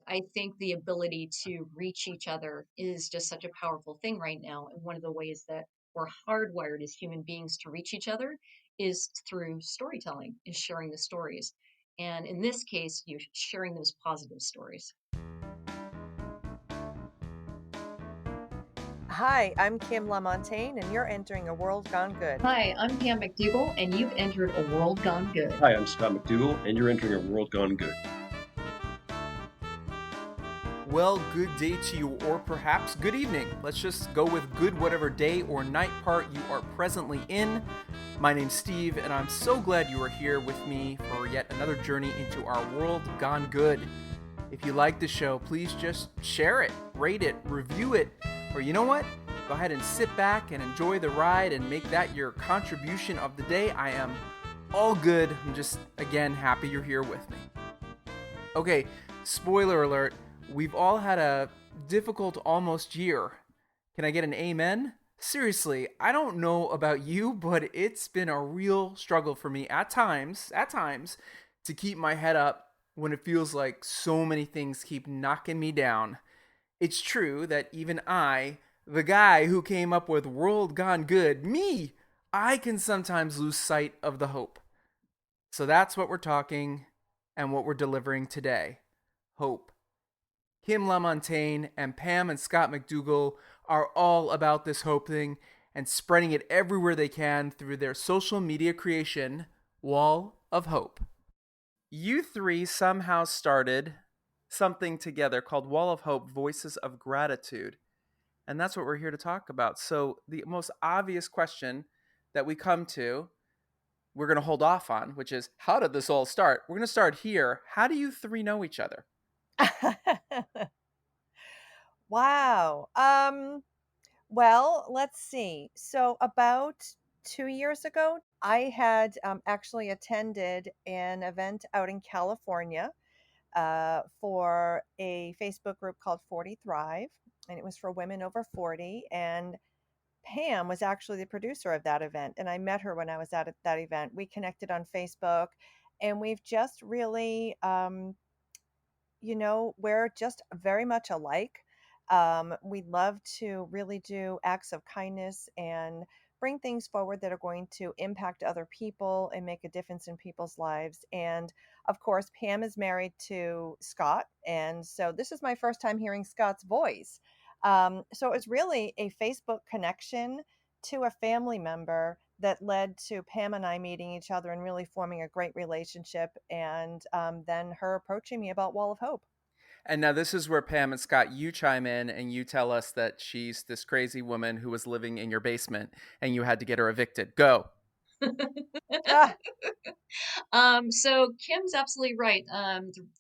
I think the ability to reach each other is just such a powerful thing right now. And one of the ways that we're hardwired as human beings to reach each other is through storytelling, is sharing the stories. And in this case, you're sharing those positive stories. Hi, I'm Kim LaMontagne, and you're entering a world gone good. Hi, I'm Pam McDougall, and you've entered a world gone good. Hi, I'm Scott McDougall, and you're entering a world gone good. Well, good day to you, or perhaps good evening. Let's just go with good whatever day or night part you are presently in. My name's Steve, and I'm so glad you are here with me for yet another journey into our world gone good. If you like the show, please just share it, rate it, review it, or you know what? Go ahead and sit back and enjoy the ride and make that your contribution of the day. I am all good. I'm just, again, happy you're here with me. Okay, spoiler alert. We've all had a difficult almost year. Can I get an amen? Seriously, I don't know about you, but it's been a real struggle for me at times, to keep my head up when it feels like so many things keep knocking me down. It's true that even I, the guy who came up with World Gone Good, me, I can sometimes lose sight of the hope. So that's what we're talking and what we're delivering today. Hope. Kim LaMontagne and Pam and Scott McDougall are all about this hope thing and spreading it everywhere they can through their social media creation, Wall of Hope. You three somehow started something together called Wall of Hope Voices of Gratitude. And that's what we're here to talk about. So, the most obvious question that we come to, we're going to hold off on, which is how did this all start? We're going to start here. How do you three know each other? Wow. Well, let's see. So about 2 years ago, I had actually attended an event out in California for a Facebook group called 40 Thrive, and it was for women over 40. And Pam was actually the producer of that event, and I met her when I was at that event. We connected on Facebook, and we've just really we're just very much alike. We love to really do acts of kindness and bring things forward that are going to impact other people and make a difference in people's lives. And of course, Pam is married to Scott. And so this is my first time hearing Scott's voice. So it was really a Facebook connection to a family member that led to Pam and I meeting each other and really forming a great relationship. And then her approaching me about Wall of Hope. And now this is where Pam and Scott, you chime in and you tell us that she's this crazy woman who was living in your basement and you had to get her evicted. Go. Ah, So Kim's absolutely right.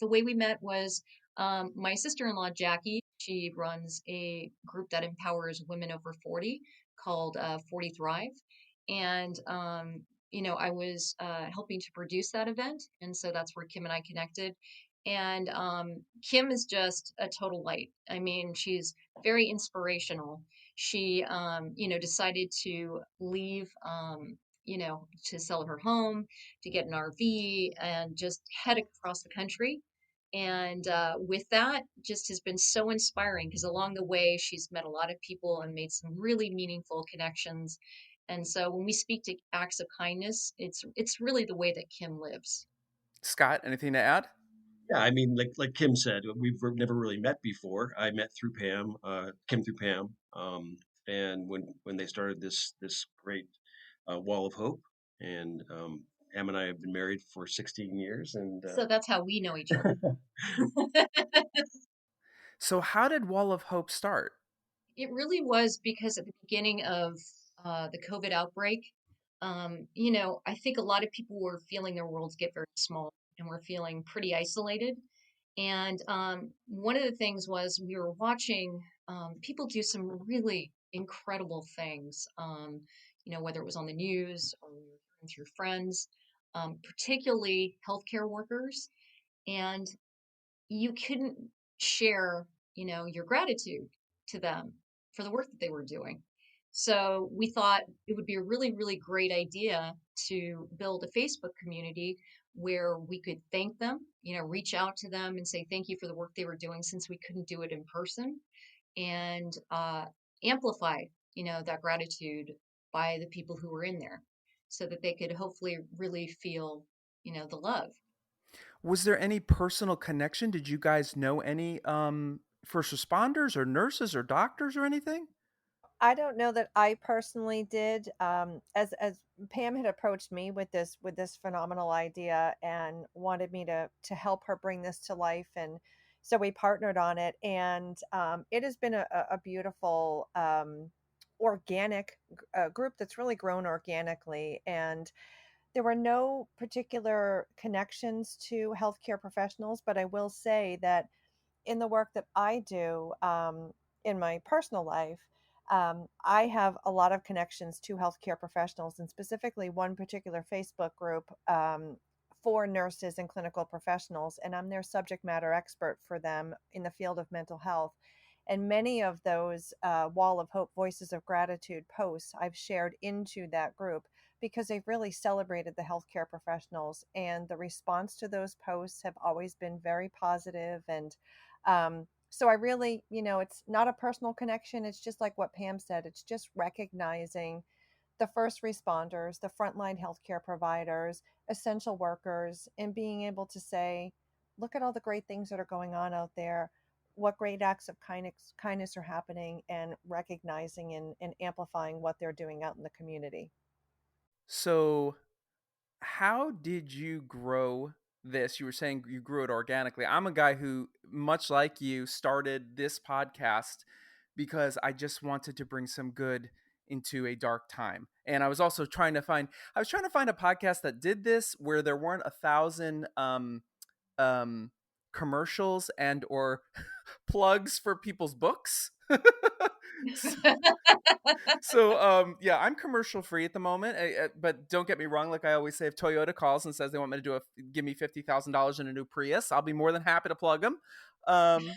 The way we met was my sister-in-law Jackie. She runs a group that empowers women over 40 called 40 Thrive, and I was helping to produce that event, and so that's where Kim and I connected. And Kim is just a total light. I mean, she's very inspirational. She, decided to leave, to sell her home, to get an RV and just head across the country. And with that, just has been so inspiring because along the way, she's met a lot of people and made some really meaningful connections. And so when we speak to acts of kindness, it's really the way that Kim lives. Scott, anything to add? Yeah, I mean, like Kim said, never really met before. I met through Pam, Kim through Pam, and when they started this great Wall of Hope, and Pam and I have been married for 16 years, and So that's how we know each other. So, how did Wall of Hope start? It really was because at the beginning of the COVID outbreak, I think a lot of people were feeling their worlds get very small and were feeling pretty isolated. And one of the things was we were watching people do some really incredible things, whether it was on the news or we were hearing through friends, particularly healthcare workers. And you couldn't share, your gratitude to them for the work that they were doing. So we thought it would be a really, really great idea to build a Facebook community where we could thank them, reach out to them and say thank you for the work they were doing since we couldn't do it in person, and amplify, that gratitude by the people who were in there so that they could hopefully really feel, the love. Was there any personal connection? Did you guys know any first responders or nurses or doctors or anything? I don't know that I personally did. As Pam had approached me with this phenomenal idea and wanted me to help her bring this to life, and so we partnered on it, and it has been a beautiful organic group that's really grown organically, and there were no particular connections to healthcare professionals, but I will say that in the work that I do in my personal life, I have a lot of connections to healthcare professionals, and specifically one particular Facebook group for nurses and clinical professionals. And I'm their subject matter expert for them in the field of mental health. And many of those Wall of Hope Voices of Gratitude posts I've shared into that group because they've really celebrated the healthcare professionals. And the response to those posts have always been very positive, and so I really, it's not a personal connection. It's just like what Pam said. It's just recognizing the first responders, the frontline healthcare providers, essential workers, and being able to say, look at all the great things that are going on out there. What great acts of kindness are happening, and recognizing and amplifying what they're doing out in the community. So, how did you grow this? You were saying you grew it organically. I'm a guy who, much like you, started this podcast because I just wanted to bring some good into a dark time. And I was also trying to find a podcast that did this where there weren't 1,000 um, commercials and or plugs for people's books. Yeah, I'm commercial free at the moment, but don't get me wrong. Like I always say, if Toyota calls and says they want me to give me $50,000 in a new Prius, I'll be more than happy to plug them. Um,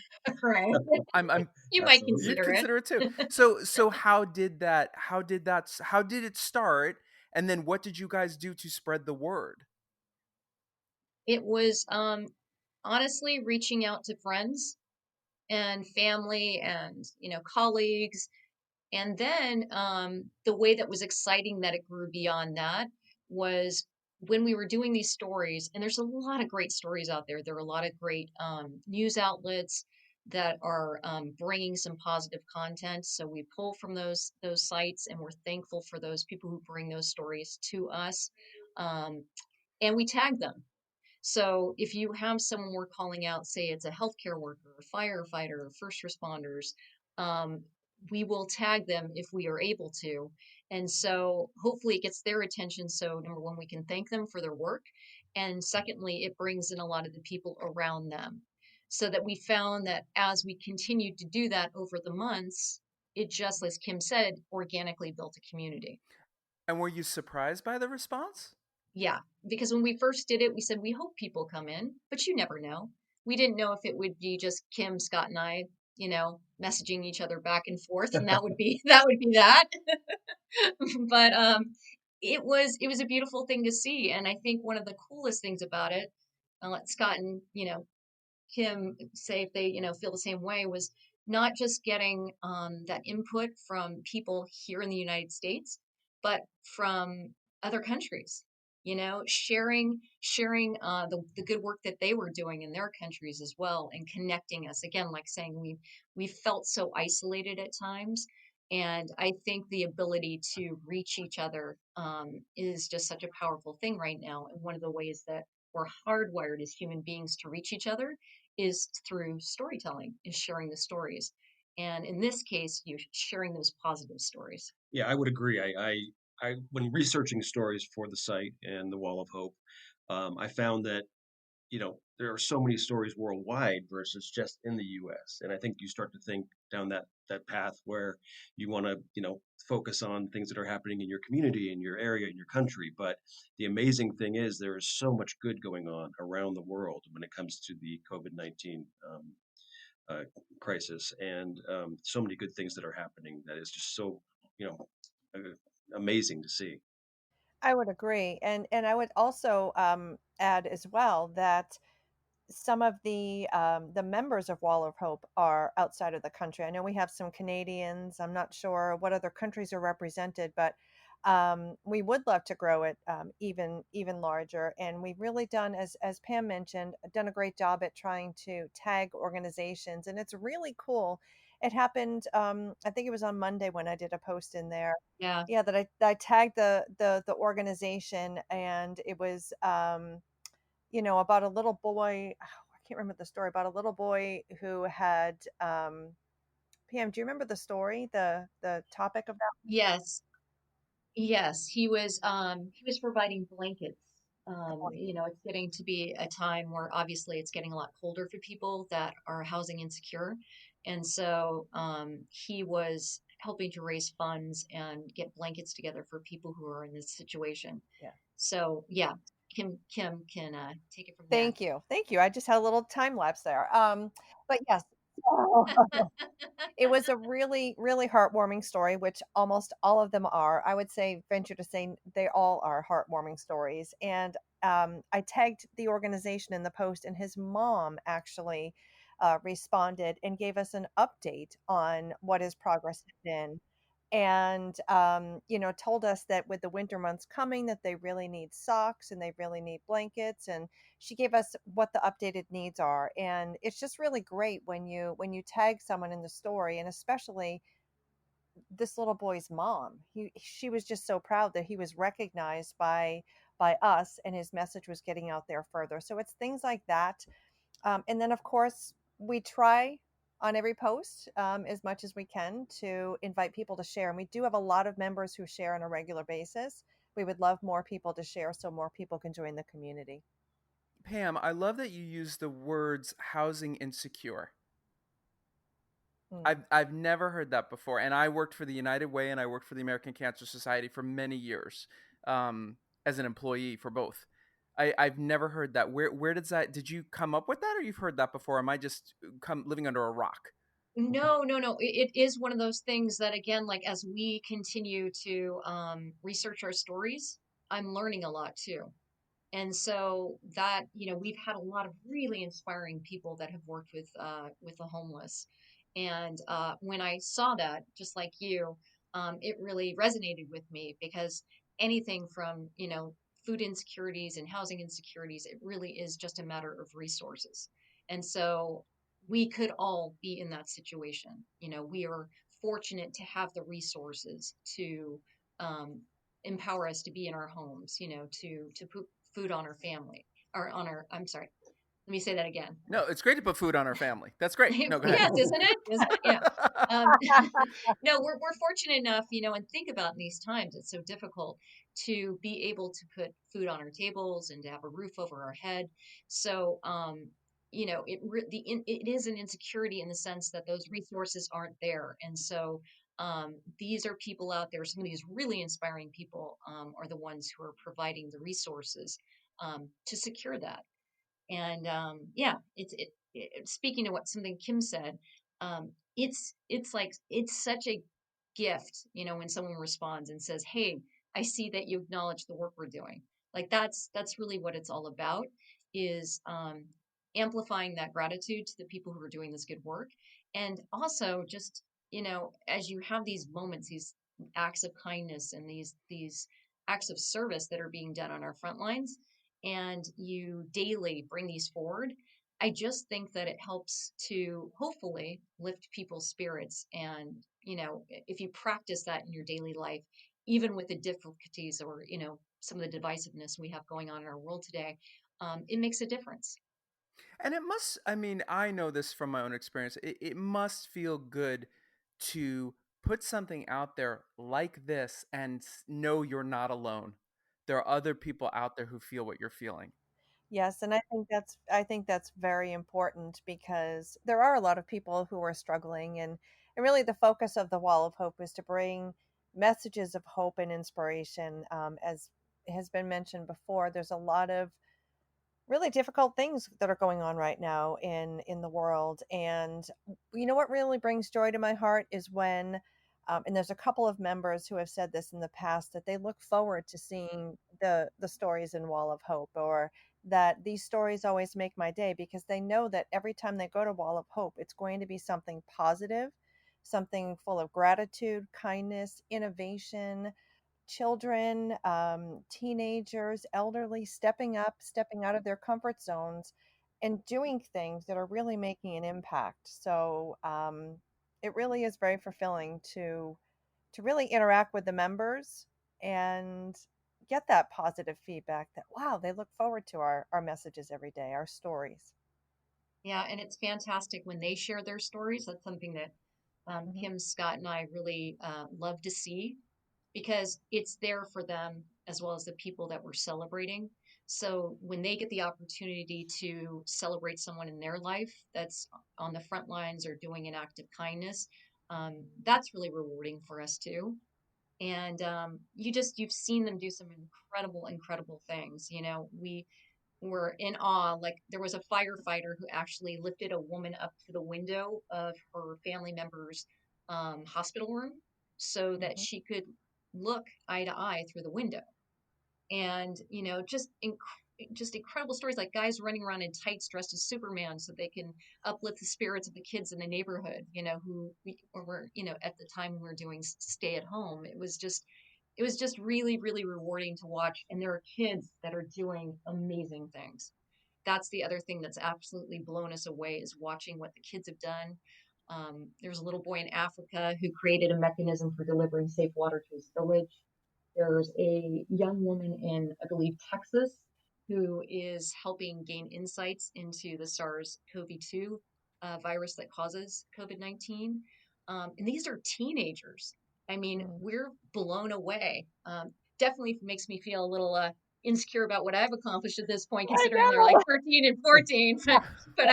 Right. I'm You might Absolutely. You'd consider it. consider it too. So how did it start? And then what did you guys do to spread the word? It was honestly reaching out to friends and family and, colleagues. And then the way that was exciting that it grew beyond that was when we were doing these stories, and there's a lot of great stories out there. There are a lot of great news outlets that are bringing some positive content. So we pull from those sites, and we're thankful for those people who bring those stories to us, um, and we tag them. So if you have someone we're calling out, say it's a healthcare worker, a firefighter, first responders, um, we will tag them if we are able to. And so hopefully it gets their attention. So number one, we can thank them for their work. And secondly, it brings in a lot of the people around them. So that we found that as we continued to do that over the months, it just, as Kim said, organically built a community. And were you surprised by the response? Yeah, because when we first did it, we said we hope people come in, but you never know. We didn't know if it would be just Kim, Scott, and I, messaging each other back and forth, and that would be that would be that. But it was a beautiful thing to see, and I think one of the coolest things about it, I'll let Scott and Kim say if they feel the same way, was not just getting that input from people here in the United States, but from other countries. Sharing the good work that they were doing in their countries as well, and connecting us again, like saying we felt so isolated at times, and I think the ability to reach each other is just such a powerful thing right now. And one of the ways that we're hardwired as human beings to reach each other is through storytelling, is sharing the stories. And in this case, you're sharing those positive stories. Yeah, I would agree. When researching stories for the site and the Wall of Hope, I found that there are so many stories worldwide versus just in the U.S. And I think you start to think down that path where you want to focus on things that are happening in your community, in your area, in your country. But the amazing thing is there is so much good going on around the world when it comes to the COVID-19 uh, crisis, and so many good things that are happening that is just so you know amazing to see. I would agree, and I would also add as well that some of the members of Wall of Hope are outside of the country. I know we have some Canadians. I'm not sure what other countries are represented, but we would love to grow it even larger. And we've really done, as Pam mentioned, done a great job at trying to tag organizations, and it's really cool. It happened. I think it was on Monday when I did a post in there. Yeah. Yeah, that I tagged the organization, and it was about a little boy. I can't remember the story about a little boy who had. Pam, do you remember the story? The topic of that Yes. Yes, he was providing blankets. one? It's getting to be a time where obviously it's getting a lot colder for people that are housing insecure. And so he was helping to raise funds and get blankets together for people who are in this situation. Yeah. So yeah, Kim can take it from there. Thank you. Thank you. I just had a little time lapse there. But yes. It was a really, really heartwarming story, which almost all of them are. I would say, venture to say, they all are heartwarming stories. And I tagged the organization in the post, and his mom actually responded and gave us an update on what his progress had been. And told us that with the winter months coming, that they really need socks and they really need blankets, and she gave us what the updated needs are. And it's just really great when you tag someone in the story, and especially this little boy's mom. She was just so proud that he was recognized by us, and his message was getting out there further. So it's things like that. And then of course we try on every post, as much as we can, to invite people to share, and we do have a lot of members who share on a regular basis. We would love more people to share so more people can join the community. Pam, I love that you use the words housing insecure. Mm. I've never heard that before, and I worked for the United Way and I worked for the American Cancer Society for many years, as an employee for both. I've never heard that. Where does that? Did you come up with that, or you've heard that before? Am I just come living under a rock? No, no, no. It is one of those things that, again, like as we continue to research our stories, I'm learning a lot too. And so that, we've had a lot of really inspiring people that have worked with the homeless. And when I saw that, just like you, it really resonated with me because anything from, food insecurities and housing insecurities, it really is just a matter of resources. And so we could all be in that situation. We are fortunate to have the resources to um, empower us to be in our homes, to put food on our family or on our, I'm sorry, let me say that again. No, it's great to put food on our family. That's great. No, go ahead. Yes, isn't it? Isn't it? Yeah. Um, no, we're fortunate enough, and think about in these times, it's so difficult to be able to put food on our tables and to have a roof over our head. So, it is an insecurity in the sense that those resources aren't there. And so, these are people out there. Some of these really inspiring people, are the ones who are providing the resources, to secure that. And yeah, speaking to what something Kim said, it's like it's such a gift, when someone responds and says, "Hey, I see that you acknowledge the work we're doing." Like that's really what it's all about, is amplifying that gratitude to the people who are doing this good work, and also just, as you have these moments, these acts of kindness and these acts of service that are being done on our front lines, and you daily bring these forward, I just think that it helps to hopefully lift people's spirits. And, if you practice that in your daily life, even with the difficulties or, some of the divisiveness we have going on in our world today, it makes a difference. And it must, I mean, I know this from my own experience. It must feel good to put something out there like this and know you're not alone. There are other people out there who feel what you're feeling. Yes, and I think that's very important because there are a lot of people who are struggling, and really the focus of the Wall of Hope is to bring messages of hope and inspiration. As has been mentioned before, there's a lot of really difficult things that are going on right now in the world, and you know what really brings joy to my heart is when And there's a couple of members who have said this in the past, that they look forward to seeing the stories in Wall of Hope, or that these stories always make my day, because they know that every time they go to Wall of Hope, it's going to be something positive, something full of gratitude, kindness, innovation, children, teenagers, elderly, stepping up, stepping out of their comfort zones, and doing things that are really making an impact. So it really is very fulfilling to really interact with the members and get that positive feedback that, wow, they look forward to our messages every day, our stories. Yeah, and it's fantastic when they share their stories. That's something that Hmm. Kim, Scott, and I really love to see, because it's there for them as well as the people that we're celebrating. So when they get the opportunity to celebrate someone in their life that's on the front lines or doing an act of kindness, that's really rewarding for us too. And you've seen them do some incredible things. We were in awe. Like, there was a firefighter who actually lifted a woman up to the window of her family member's hospital room so that Hmm. she could look eye to eye through the window. And just incredible stories, like guys running around in tights dressed as Superman so they can uplift the spirits of the kids in the neighborhood, who were, at the time we were doing stay at home. It was just really rewarding to watch, and there are kids that are doing amazing things. That's the other thing that's absolutely blown us away, is watching what the kids have done. There's a little boy in Africa who created a mechanism for delivering safe water to his village. There's a young woman in, I believe, Texas, who is helping gain insights into the SARS-CoV-2 virus that causes COVID-19. And these are teenagers. I mean, Mm. we're blown away. Definitely makes me feel a little insecure about what I've accomplished at this point, I considering they're like know. 13 and 14. But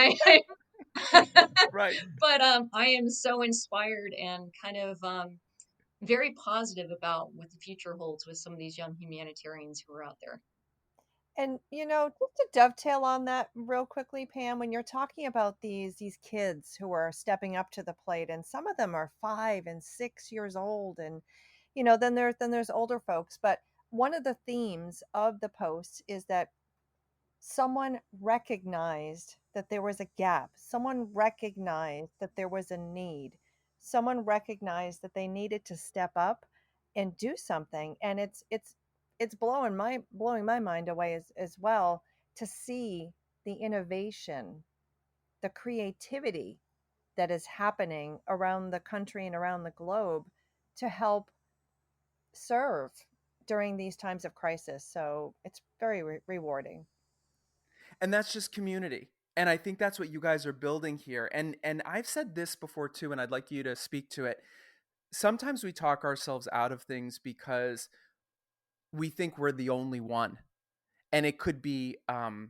Right. I am so inspired and kind of very positive about what the future holds with some of these young humanitarians who are out there. And just to dovetail on that real quickly, Pam, when you're talking about these kids who are stepping up to the plate, and some of them are 5 and 6 years old, and then there's older folks. But one of the themes of the post is that someone recognized that there was a gap. Someone recognized that there was a need. Someone recognized that they needed to step up and do something. And it's blowing my mind away as well, to see the innovation, the creativity that is happening around the country and around the globe to help serve during these times of crisis. So it's very rewarding. And that's just community. And I think that's what you guys are building here. And I've said this before too, and I'd like you to speak to it. Sometimes we talk ourselves out of things because we think we're the only one. And it could be an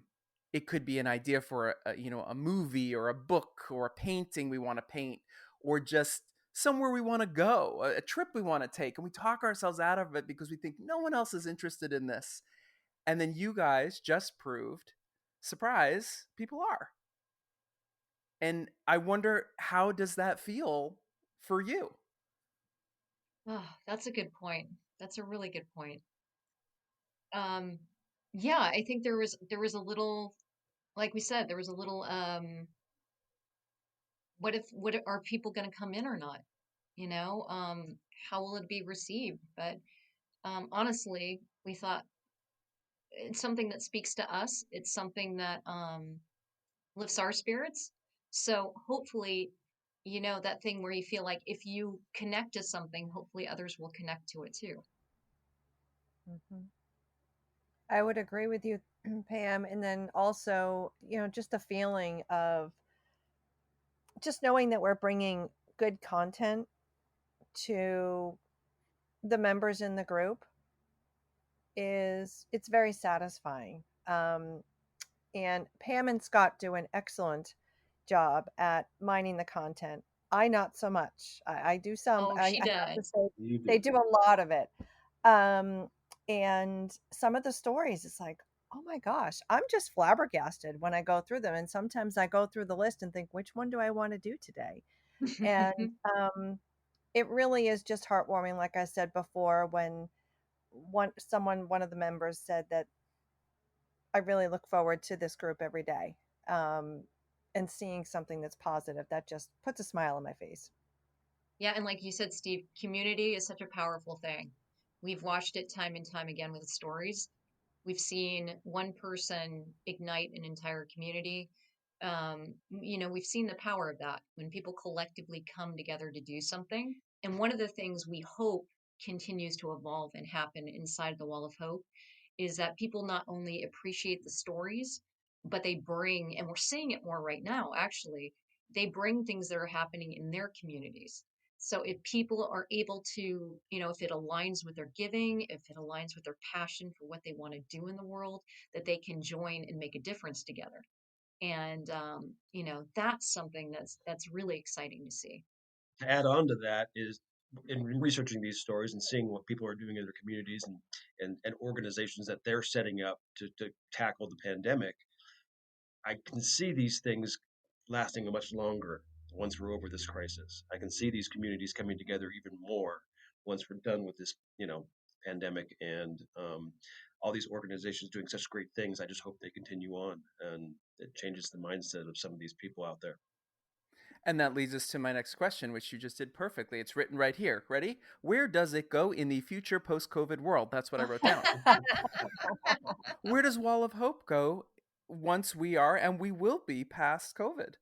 idea for a movie or a book or a painting we want to paint, or just somewhere we want to go, a trip we want to take, and we talk ourselves out of it because we think no one else is interested in this. And then you guys just proved, surprise, people are. And I wonder, how does that feel for you? Oh, that's a good point. That's a really good point. Um, yeah, I think there was a little, like we said, there was a little what are people going to come in or not? You know, how will it be received? But honestly, we thought it's something that speaks to us. It's something that lifts our spirits. So hopefully, that thing where you feel like if you connect to something, hopefully others will connect to it too. Mhm. I would agree with you, Pam. And then also, just the feeling of just knowing that we're bringing good content to the members in the group, it's very satisfying. And Pam and Scott do an excellent job at mining the content. I not so much. I do some. Oh, I she have to does. say, You they do. do a lot of it. Um, and some of the stories, it's like, oh my gosh, I'm just flabbergasted when I go through them. And sometimes I go through the list and think, which one do I want to do today? And um, it really is just heartwarming, like I said before, when one of the members said that I really look forward to this group every day. Um, and seeing something that's positive, that just puts a smile on my face. Yeah, and like you said, Steve, community is such a powerful thing. We've watched it time and time again with the stories. We've seen one person ignite an entire community. We've seen the power of that when people collectively come together to do something. And one of the things we hope continues to evolve and happen inside the Wall of Hope is that people not only appreciate the stories, but they bring, and we're seeing it more right now, actually, they bring things that are happening in their communities. So if people are able to, if it aligns with their giving, if it aligns with their passion for what they want to do in the world, that they can join and make a difference together. And that's something that's really exciting to see. To add on to that is in researching these stories and seeing what people are doing in their communities and organizations that they're setting up to tackle the pandemic, I can see these things lasting much longer once we're over this crisis. I can see these communities coming together even more once we're done with this, pandemic, and all these organizations doing such great things. I just hope they continue on, and it changes the mindset of some of these people out there. And that leads us to my next question, which you just did perfectly. It's written right here. Ready? Where does it go in the future post COVID world? That's what I wrote down. Where does Wall of Hope go once we are and we will be past COVID?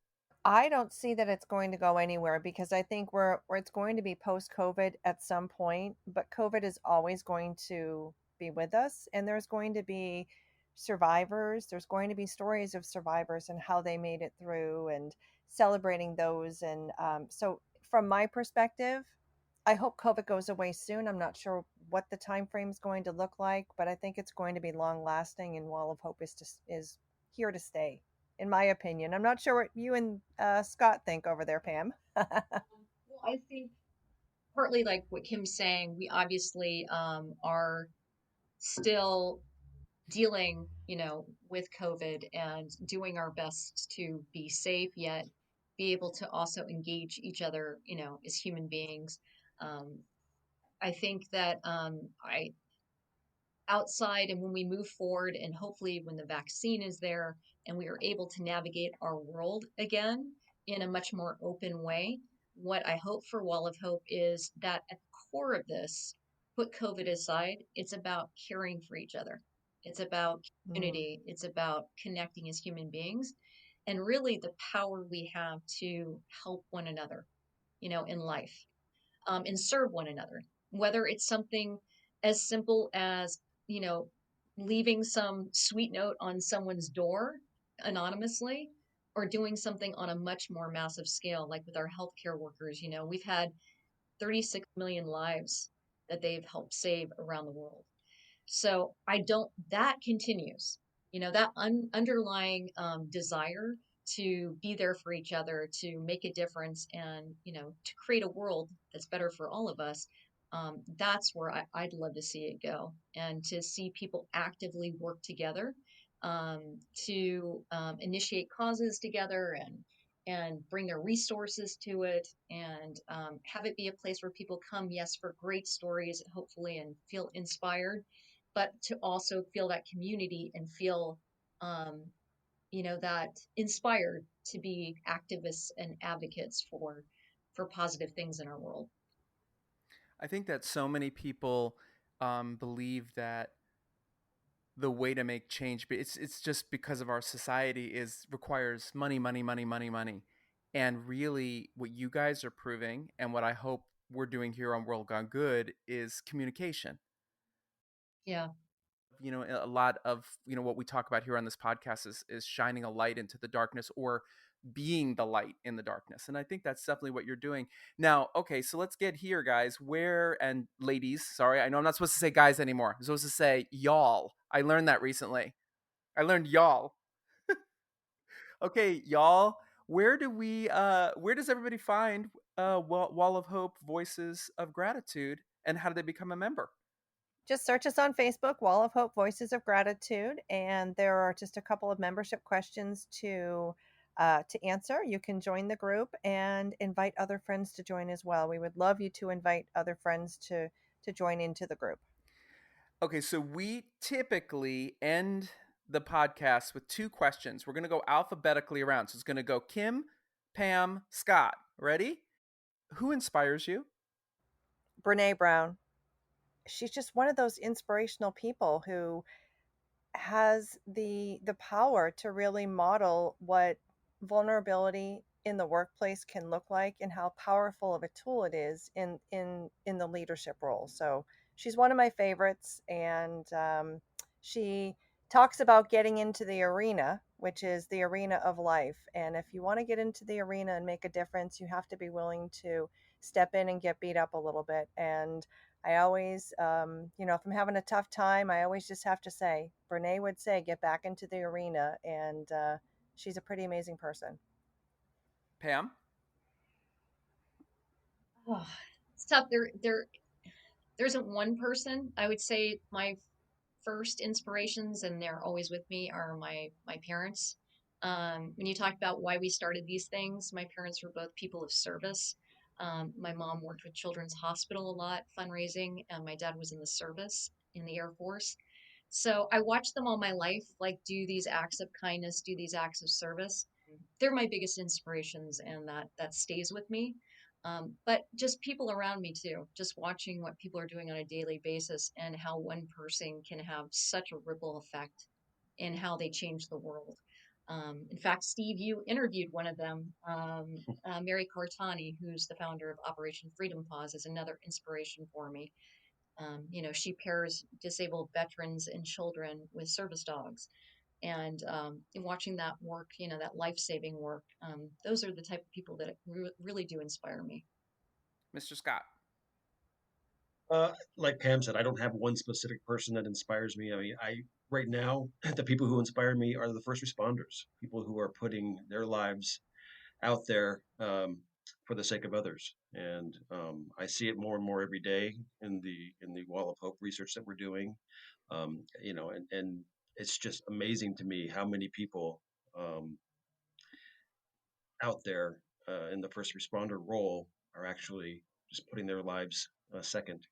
I don't see that it's going to go anywhere because I think it's going to be post COVID at some point, but COVID is always going to be with us, and there's going to be survivors. There's going to be stories of survivors and how they made it through, and celebrating those. And so, from my perspective, I hope COVID goes away soon. I'm not sure what the time frame is going to look like, but I think it's going to be long lasting, and Wall of Hope is here to stay, in my opinion. I'm not sure what you and Scott think over there, Pam. Well, I think partly like what Kim's saying, we obviously are still dealing, with COVID and doing our best to be safe, yet be able to also engage each other, as human beings. Um, I think that I outside and when we move forward and hopefully when the vaccine is there and we are able to navigate our world again in a much more open way, what I hope for Wall of Hope is that at the core of this, put COVID aside, it's about caring for each other. It's about Mm. community. It's about connecting as human beings and really the power we have to help one another, in life, and serve one another. Whether it's something as simple as, you know, leaving some sweet note on someone's door anonymously, or doing something on a much more massive scale, like with our healthcare workers. We've had 36 million lives that they've helped save around the world. So that continues, that underlying desire to be there for each other, to make a difference, and, to create a world that's better for all of us. That's where I'd love to see it go, and to see people actively work together, to initiate causes together, and bring their resources to it, and have it be a place where people come, yes, for great stories, hopefully, and feel inspired, but to also feel that community and feel, um, that inspired to be activists and advocates for positive things in our world. I think that so many people believe that the way to make change, but it's just because of our society is requires money, money, money, money, money. And really what you guys are proving and what I hope we're doing here on World Gone Good is communication. Yeah. A lot of what we talk about here on this podcast is shining a light into the darkness, or being the light in the darkness, and I think that's definitely what you're doing now. Okay, so let's get here, guys, where and ladies, sorry, I know I'm not supposed to say guys anymore. I'm supposed to say y'all. I learned that recently. I learned y'all. Okay, y'all, where does everybody find Wall of Hope Voices of Gratitude, and how do they become a member? Just search us on Facebook, Wall of Hope Voices of Gratitude, and there are just a couple of membership questions to to answer. You can join the group and invite other friends to join as well. We would love you to invite other friends to join into the group. Okay, so we typically end the podcast with two questions. We're going to go alphabetically around. So it's going to go Kim, Pam, Scott. Ready? Who inspires you? Brene Brown. She's just one of those inspirational people who has the power to really model what vulnerability in the workplace can look like and how powerful of a tool it is in the leadership role. So she's one of my favorites, and she talks about getting into the arena, which is the arena of life. And if you want to get into the arena and make a difference, you have to be willing to step in and get beat up a little bit. And I always, if I'm having a tough time, I always just have to say, Brene would say, get back into the arena. And she's a pretty amazing person. Pam? Oh, it's tough. There isn't one person. I would say my first inspirations, and they're always with me, are my parents. When you talk about why we started these things, my parents were both people of service. My mom worked with Children's Hospital a lot, fundraising, and my dad was in the service in the Air Force. So I watched them all my life, like do these acts of kindness, do these acts of service. They're my biggest inspirations, and that stays with me. But just people around me too, just watching what people are doing on a daily basis and how one person can have such a ripple effect in how they change the world. In fact, Steve, you interviewed one of them, Mary Cartani, who's the founder of Operation Freedom Paws, is another inspiration for me. She pairs disabled veterans and children with service dogs. And watching that work, that life-saving work, those are the type of people that really do inspire me. Mr. Scott? Like Pam said, I don't have one specific person that inspires me. I mean, I right now the people who inspire me are the first responders, people who are putting their lives out there for the sake of others. And I see it more and more every day in the Wall of Hope research that we're doing. And it's just amazing to me how many people um, out there in the first responder role are actually just putting their lives second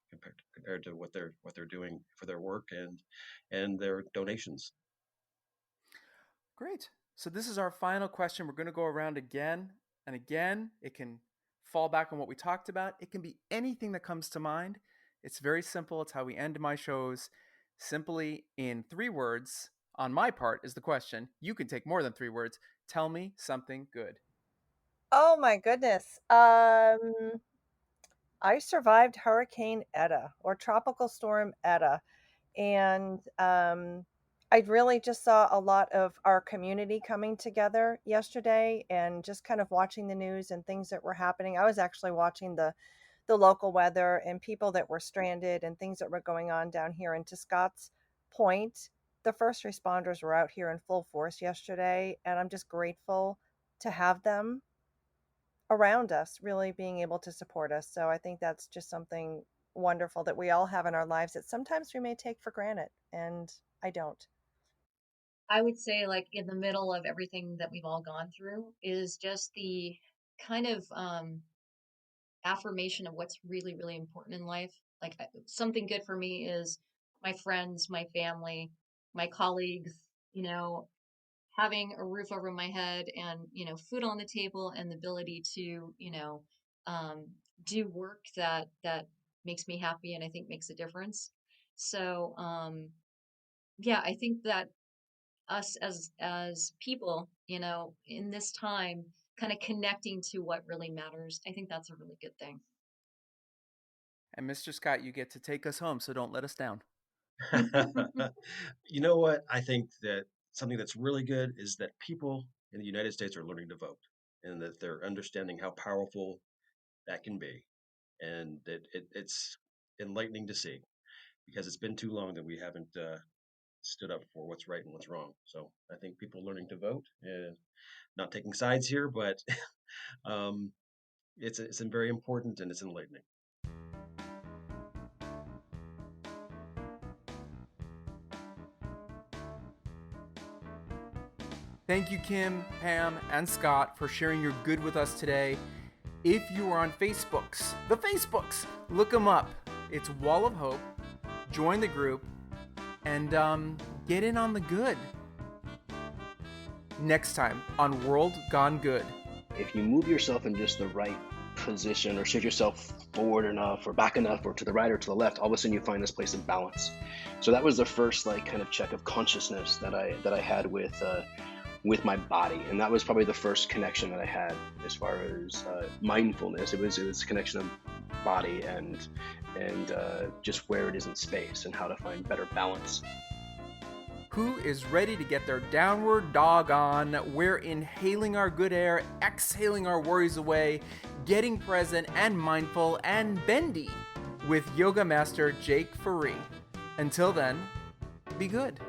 compared to what they're doing for their work and their donations. Great. So this is our final question. We're going to go around again and again. It can fall back on what we talked about. It can be anything that comes to mind. It's very simple. It's how we end my shows. Simply in 3 words, on my part, is the question. You can take more than 3 words. Tell me something good. Oh my goodness. I survived Hurricane Eta or Tropical Storm Eta. And I really just saw a lot of our community coming together yesterday and just kind of watching the news and things that were happening. I was actually watching the local weather and people that were stranded and things that were going on down here. And to Scott's point, the first responders were out here in full force yesterday, and I'm just grateful to have them around us really being able to support us. So I think that's just something wonderful that we all have in our lives that sometimes we may take for granted, and I don't. I would say, like, in the middle of everything that we've all gone through is just the kind of affirmation of what's really, really important in life. Like, something good for me is my friends, my family, my colleagues, you know, having a roof over my head and, food on the table and the ability to, um, do work that makes me happy and I think makes a difference. So, yeah, I think that us as people, in this time, kind of connecting to what really matters, I think that's a really good thing. And Mr. Scott, you get to take us home, so don't let us down. You know what? I think that something that's really good is that people in the United States are learning to vote and that they're understanding how powerful that can be. And that it's enlightening to see because it's been too long that we haven't stood up for what's right and what's wrong. So I think people learning to vote and not taking sides here, but um, it's very important and it's enlightening. Thank you, Kim, Pam, and Scott, for sharing your good with us today. If you are on the Facebooks, look them up. It's Wall of Hope. Join the group and get in on the good. Next time on World Gone Good. If you move yourself in just the right position or shift yourself forward enough or back enough or to the right or to the left, all of a sudden you find this place of balance. So that was the first kind of check of consciousness that I had with my body, and that was probably the first connection that I had as far as mindfulness. It was a connection of body and just where it is in space and how to find better balance. Who is ready to get their downward dog on? We're inhaling our good air, exhaling our worries away, getting present and mindful and bendy with Yoga Master Jake Ferree. Until then, be good.